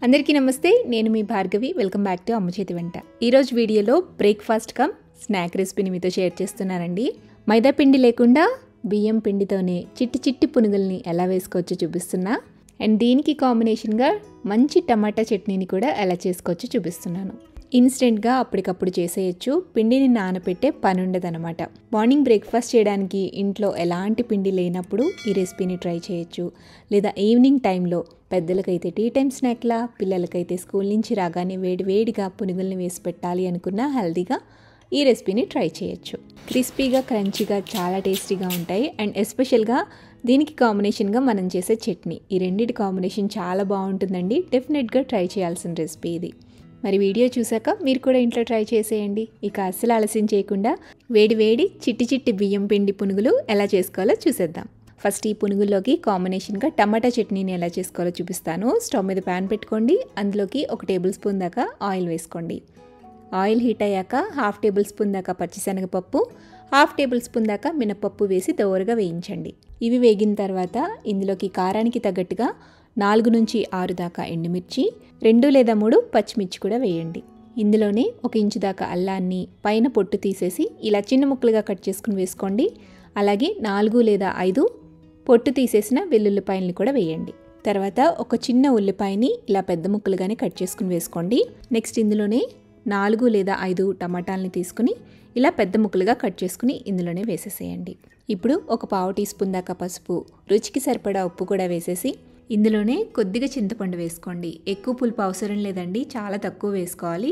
అందరికీ నమస్తే, నేను మీ భార్గవి. వెల్కమ్ బ్యాక్ టు అమ్మ చేతి వంట. ఈరోజు వీడియోలో బ్రేక్ఫాస్ట్ కమ్ స్నాక్ రెసిపీని మీతో షేర్ చేస్తున్నానండి. మైదా పిండి లేకుండా బియ్యం పిండితోనే చిట్టి చిట్టి పునుగుల్ని ఎలా వేసుకోవచ్చో చూపిస్తున్నా. అండ్ దీనికి కాంబినేషన్గా మంచి టమాటా చట్నీని కూడా ఎలా చేసుకోవచ్చో చూపిస్తున్నాను. ఇన్స్టెంట్గా అప్పటికప్పుడు చేసేయచ్చు. పిండిని నానపెట్టే పని ఉండదన్నమాట. మార్నింగ్ బ్రేక్ఫాస్ట్ చేయడానికి ఇంట్లో ఎలాంటి పిండి లేనప్పుడు ఈ రెసిపీని ట్రై చేయొచ్చు. లేదా ఈవినింగ్ టైంలో పెద్దలకైతే టీ టైం స్నాక్లా, పిల్లలకైతే స్కూల్ నుంచి రాగానే వేడివేడిగా పునుగుల్ని వేసి పెట్టాలి అనుకున్నా హెల్తీగా ఈ రెసిపీని ట్రై చేయొచ్చు. క్రిస్పీగా, క్రంచీగా, చాలా టేస్టీగా ఉంటాయి. అండ్ ఎస్పెషల్గా దీనికి కాంబినేషన్గా మనం చేసే చట్నీ, ఈ రెండింటి కాంబినేషన్ చాలా బాగుంటుందండి. డెఫినెట్గా ట్రై చేయాల్సిన రెసిపీ ఇది. మరి వీడియో చూసాక మీరు కూడా ఇంట్లో ట్రై చేసేయండి. ఇక అస్సలు ఆలస్యం చేయకుండా వేడి వేడి చిట్టి చిట్టి బియ్యం పిండి పునుగులు ఎలా చేసుకోవాలో చూసేద్దాం. ఫస్ట్ ఈ పునుగుల్లోకి కాంబినేషన్గా టమాటా చట్నీని ఎలా చేసుకోవాలో చూపిస్తాను. స్టవ్ మీద ప్యాన్ పెట్టుకోండి. అందులోకి 1 టేబుల్ స్పూన్ దాకా ఆయిల్ వేసుకోండి. ఆయిల్ హీట్ అయ్యాక 1/2 టేబుల్ స్పూన్ దాకా పచ్చిశనగపప్పు, 1/2 టేబుల్ స్పూన్ దాకా మినపప్పు వేసి దోరగా వేయించండి. ఇవి వేగిన తర్వాత ఇందులోకి కారానికి తగ్గట్టుగా 4 నుంచి 6 దాకా ఎండుమిర్చి, 2 లేదా 3 పచ్చిమిర్చి కూడా వేయండి. ఇందులోనే 1 ఇంచు దాకా అల్లాన్ని పైన పొట్టు తీసేసి ఇలా చిన్న ముక్కలుగా కట్ చేసుకుని వేసుకోండి. అలాగే 4 లేదా 5 పొట్టు తీసేసిన వెల్లుల్లిపాయల్ని కూడా వేయండి. తర్వాత ఒక చిన్న ఉల్లిపాయని ఇలా పెద్ద ముక్కలుగానే కట్ చేసుకుని వేసుకోండి. నెక్స్ట్ ఇందులోనే 4 లేదా 5 టమాటాలని తీసుకుని ఇలా పెద్ద ముక్కలుగా కట్ చేసుకుని ఇందులోనే వేసేసేయండి. ఇప్పుడు ఒక 1/2 టీ స్పూన్ దాకా పసుపు, రుచికి సరిపడా ఉప్పు కూడా వేసేసి ఇందులోనే కొద్దిగా చింతపండు వేసుకోండి. ఎక్కువ పులుపు అవసరం లేదండి, చాలా తక్కువ వేసుకోవాలి.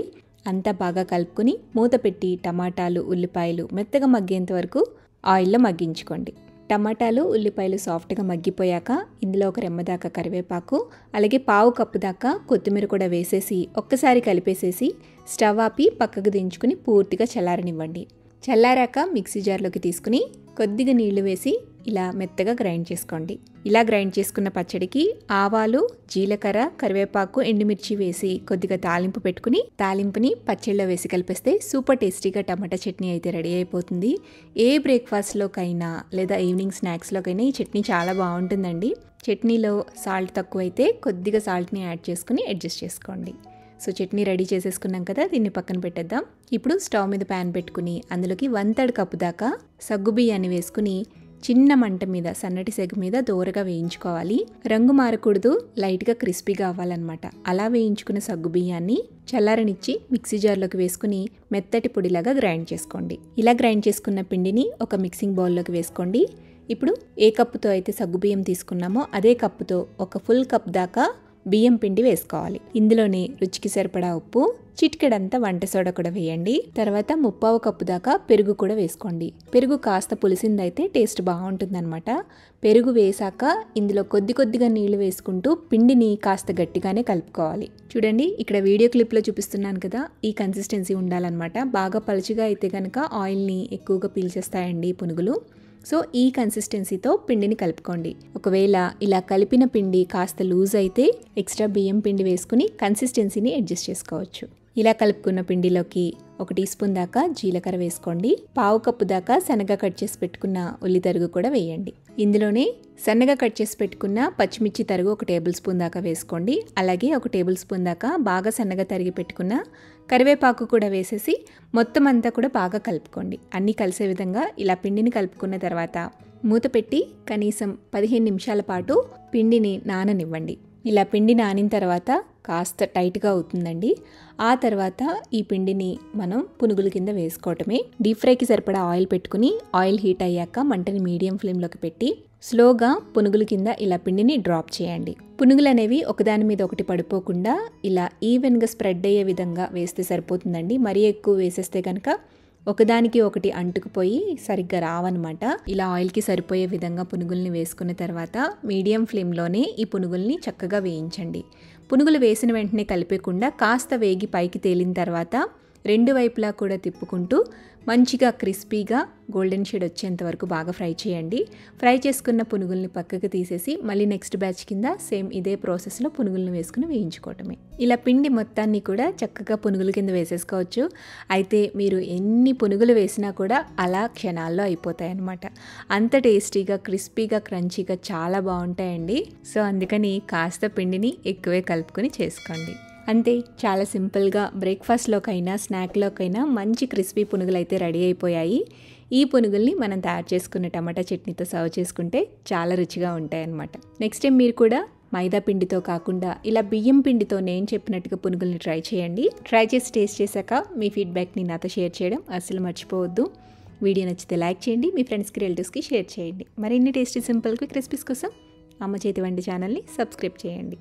అంతా బాగా కలుపుకొని మూత పెట్టి టమాటాలు, ఉల్లిపాయలు మెత్తగా మగ్గేంత వరకు ఆయిల్లో మగ్గించుకోండి. టమాటాలు, ఉల్లిపాయలు సాఫ్ట్గా మగ్గిపోయాక ఇందులో 1 రెమ్మ దాకా కరివేపాకు, అలాగే 1/2 కప్పు దాకా కొత్తిమీర కూడా వేసేసి ఒక్కసారి కలిపేసేసి స్టవ్ ఆపి పక్కకు దించుకుని పూర్తిగా చల్లారనివ్వండి. చల్లారాక మిక్సీ జార్లోకి తీసుకుని కొద్దిగా నీళ్లు వేసి ఇలా మెత్తగా గ్రైండ్ చేసుకోండి. ఇలా గ్రైండ్ చేసుకున్న పచ్చడికి ఆవాలు, జీలకర్ర, కరివేపాకు, ఎండుమిర్చి వేసి కొద్దిగా తాలింపు పెట్టుకుని తాలింపుని పచ్చడిలో వేసి కలిపేస్తే సూపర్ టేస్టీగా టమాటా చట్నీ అయితే రెడీ అయిపోతుంది. ఏ బ్రేక్ఫాస్ట్లోకైనా లేదా ఈవినింగ్ స్నాక్స్లోకైనా ఈ చట్నీ చాలా బాగుంటుందండి. చట్నీలో సాల్ట్ తక్కువైతే కొద్దిగా సాల్ట్ని యాడ్ చేసుకుని అడ్జస్ట్ చేసుకోండి. సో చట్నీ రెడీ చేసేసుకున్నాం కదా, దీన్ని పక్కన పెట్టేద్దాం. ఇప్పుడు స్టవ్ మీద ప్యాన్ పెట్టుకుని అందులోకి 1/3 కప్పు దాకా సగ్గుబియ్యాన్ని వేసుకుని చిన్న మంట మీద సన్నటి సెగ మీద దోరగా వేయించుకోవాలి. రంగు మారకూడదు, లైట్గా క్రిస్పీగా అవ్వాలన్నమాట. అలా వేయించుకున్న సగ్గుబియ్యాన్ని చల్లారనిచ్చి మిక్సీ జార్లోకి వేసుకుని మెత్తటి పొడిలాగా గ్రైండ్ చేసుకోండి. ఇలా గ్రైండ్ చేసుకున్న పిండిని ఒక మిక్సింగ్ బౌల్లోకి వేసుకోండి. ఇప్పుడు ఏ కప్పుతో అయితే సగ్గుబియ్యం తీసుకున్నామో అదే కప్పుతో ఒక ఫుల్ కప్ దాకా బియ్యం పిండి వేసుకోవాలి. ఇందులోనే రుచికి సరిపడా ఉప్పు, చిటికెడంతా వంట సోడా కూడా వేయండి. తర్వాత 1/4 కప్పు దాకా పెరుగు కూడా వేసుకోండి. పెరుగు కాస్త పులిసిందైతే టేస్ట్ బాగుంటుందన్నమాట. పెరుగు వేసాక ఇందులో కొద్దిగా నీళ్లు వేసుకుంటూ పిండిని కాస్త గట్టిగానే కలుపుకోవాలి. చూడండి, ఇక్కడ వీడియో క్లిప్లో చూపిస్తున్నాను కదా, ఈ కన్సిస్టెన్సీ ఉండాలన్నమాట. బాగా పలుచగా అయితే కనుక ఆయిల్ని ఎక్కువగా పీల్చేస్తాయండి పునుగులు. సో ఈ కన్సిస్టెన్సీతో పిండిని కలుపుకోండి. ఒకవేళ ఇలా కలిపిన పిండి కాస్త లూజ్ అయితే ఎక్స్ట్రా బియ్యం పిండి వేసుకుని కన్సిస్టెన్సీని అడ్జస్ట్ చేసుకోవచ్చు. ఇలా కలుపుకున్న పిండిలోకి 1 టీ స్పూన్ దాకా జీలకర్ర వేసుకోండి. 1/2 కప్పు దాకా సన్నగా కట్ చేసి పెట్టుకున్న ఉల్లి తరుగు కూడా వేయండి. ఇందులోనే సన్నగా కట్ చేసి పెట్టుకున్న పచ్చిమిర్చి తరుగు 1 టేబుల్ స్పూన్ దాకా వేసుకోండి. అలాగే 1 టేబుల్ స్పూన్ దాకా బాగా సన్నగా తరిగి పెట్టుకున్న కరివేపాకు కూడా వేసేసి మొత్తం అంతా కూడా బాగా కలుపుకోండి. అన్నీ కలిసే విధంగా ఇలా పిండిని కలుపుకున్న తర్వాత మూత పెట్టి కనీసం 15 నిమిషాల పాటు పిండిని నాననివ్వండి. ఇలా పిండి నానిన తర్వాత కాస్త టైట్గా అవుతుందండి. ఆ తర్వాత ఈ పిండిని మనం పునుగుల కింద వేసుకోవటమే. డీప్ ఫ్రైకి సరిపడా ఆయిల్ పెట్టుకుని ఆయిల్ హీట్ అయ్యాక మంటని మీడియం ఫ్లేమ్లోకి పెట్టి స్లోగా పునుగుల కింద ఇలా పిండిని డ్రాప్ చేయండి. పునుగులు అనేవి ఒకదాని మీద ఒకటి పడిపోకుండా ఇలా ఈవెన్గా స్ప్రెడ్ అయ్యే విధంగా వేస్తే సరిపోతుందండి. మరీ ఎక్కువ వేసేస్తే కనుక ఒకదానికి ఒకటి అంటుకుపోయి సరిగ్గా రావన్నమాట. ఇలా ఆయిల్కి సరిపోయే విధంగా పునుగుల్ని వేసుకున్న తర్వాత మీడియం ఫ్లేమ్లోనే ఈ పునుగుల్ని చక్కగా వేయించండి. పునుగులు వేసిన వెంటనే కలిపేయకుండా కాస్త వేగి పైకి తేలిన తర్వాత 2 వైపులా కూడా తిప్పుకుంటూ మంచిగా క్రిస్పీగా గోల్డెన్ షేడ్ వచ్చేంత వరకు బాగా ఫ్రై చేయండి. ఫ్రై చేసుకున్న పునుగుల్ని పక్కకు తీసేసి మళ్ళీ నెక్స్ట్ బ్యాచ్ కింద సేమ్ ఇదే ప్రాసెస్లో పునుగుల్ని వేసుకుని వేయించుకోవటమే. ఇలా పిండి మొత్తాన్ని కూడా చక్కగా పునుగుల కింద వేసేసుకోవచ్చు. అయితే మీరు ఎన్ని పునుగులు వేసినా కూడా అలా క్షణాల్లో అయిపోతాయి అన్నమాట. అంత టేస్టీగా క్రిస్పీగా క్రంచీగా చాలా బాగుంటాయండి. సో అందుకని కాస్త పిండిని ఎక్కువే కలుపుకొని చేసుకోండి. అంతే, చాలా సింపుల్గా బ్రేక్ఫాస్ట్లోకైనా స్నాక్లోకైనా మంచి క్రిస్పీ పునుగులు అయితే రెడీ అయిపోయాయి. ఈ పునుగుల్ని మనం తయారు చేసుకున్న టమాటా చట్నీతో సర్వ్ చేసుకుంటే చాలా రుచిగా ఉంటాయన్నమాట. నెక్స్ట్ టైం మీరు కూడా మైదా పిండితో కాకుండా ఇలా బియ్యం పిండితో నేను చెప్పినట్టుగా పునుగుల్ని ట్రై చేయండి. ట్రై చేసి టేస్ట్ చేశాక మీ ఫీడ్బ్యాక్ని నాతో షేర్ చేయడం అస్సలు మర్చిపోవద్దు. వీడియో నచ్చితే లైక్ చేయండి, మీ ఫ్రెండ్స్కి రిలేటివ్స్కి షేర్ చేయండి. మరిన్ని టేస్టీ సింపుల్ క్విక్ రెసిపీస్ కోసం అమ్మ చేతి వంట ఛానల్ని సబ్స్క్రైబ్ చేయండి.